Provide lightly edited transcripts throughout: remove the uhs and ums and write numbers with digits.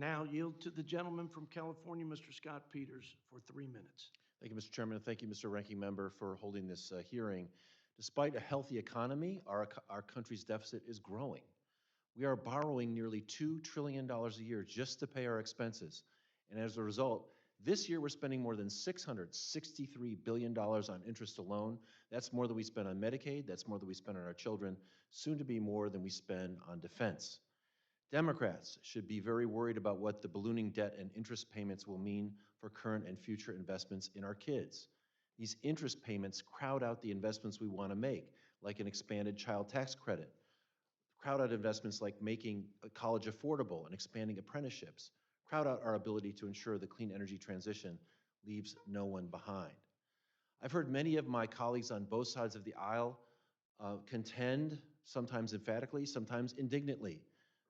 now yield to the gentleman from California, Mr. Scott Peters, for 3 minutes. Thank you, Mr. Chairman, and thank you, Mr. Ranking Member, for holding this hearing. Despite a healthy economy, our country's deficit is growing. We are borrowing nearly $2 trillion a year just to pay our expenses. And as a result, this year we're spending more than $663 billion on interest alone. That's more than we spend on Medicaid. That's more than we spend on our children, soon to be more than we spend on defense. Democrats should be very worried about what the ballooning debt and interest payments will mean for current and future investments in our kids. These interest payments crowd out the investments we want to make, like an expanded child tax credit, crowd out investments like making college affordable and expanding apprenticeships, crowd out our ability to ensure the clean energy transition leaves no one behind. I've heard many of my colleagues on both sides of the aisle contend, sometimes emphatically, sometimes indignantly,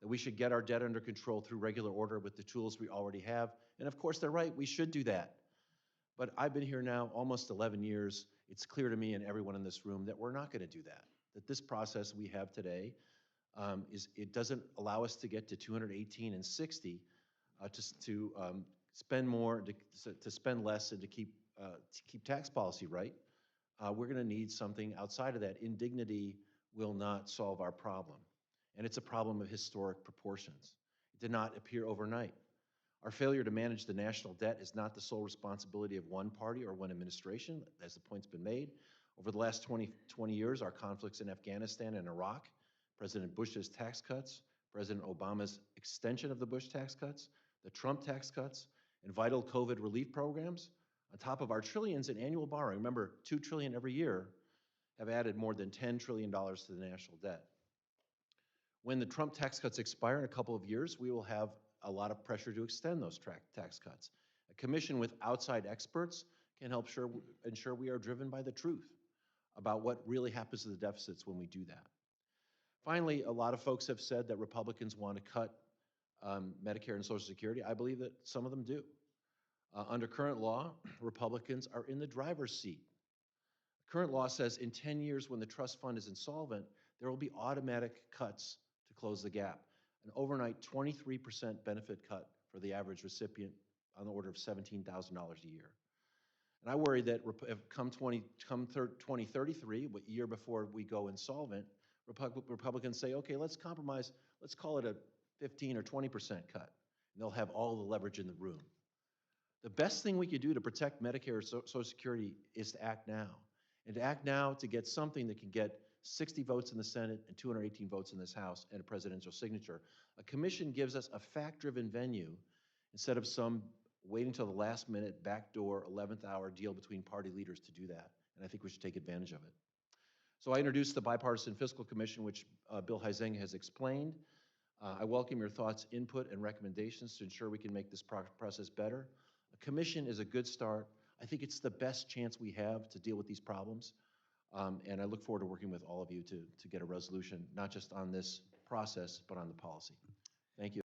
that we should get our debt under control through regular order with the tools we already have. And of course, they're right, we should do that. But I've been here now almost 11 years. It's clear to me and everyone in this room that we're not going to do that this process we have today it doesn't allow us to get to 218 and 60 to spend more, to spend less, and to keep tax policy right. We're going to need something outside of that. Indignity will not solve our problem. And it's a problem of historic proportions. It did not appear overnight. Our failure to manage the national debt is not the sole responsibility of one party or one administration, as the point's been made. Over the last 20 years, our conflicts in Afghanistan and Iraq, President Bush's tax cuts, President Obama's extension of the Bush tax cuts, the Trump tax cuts, and vital COVID relief programs, on top of our trillions in annual borrowing, remember, $2 trillion every year, have added more than $10 trillion to the national debt. When the Trump tax cuts expire in a couple of years, we will have a lot of pressure to extend those tax cuts. A commission with outside experts can help ensure we are driven by the truth about what really happens to the deficits when we do that. Finally, a lot of folks have said that Republicans want to cut Medicare and Social Security. I believe that some of them do. Under current law, Republicans are in the driver's seat. Current law says in 10 years, when the trust fund is insolvent, there will be automatic cuts to close the gap. An overnight 23% benefit cut for the average recipient on the order of $17,000 a year. And I worry that come 2033, a year before we go insolvent, Republicans say, okay, let's compromise, let's call it a 15 or 20% cut. And they'll have all the leverage in the room. The best thing we could do to protect Medicare or Social Security is to act now. And to act now to get something that can get 60 votes in the Senate and 218 votes in this House and a presidential signature. A commission gives us a fact-driven venue instead of some waiting till the last minute, backdoor, 11th hour deal between party leaders to do that. And I think we should take advantage of it. So I introduced the Bipartisan Fiscal Commission, which Bill Huizenga has explained. I welcome your thoughts, input, and recommendations to ensure we can make this process better. A commission is a good start. I think it's the best chance we have to deal with these problems. And I look forward to working with all of you to get a resolution, not just on this process, but on the policy. Thank you.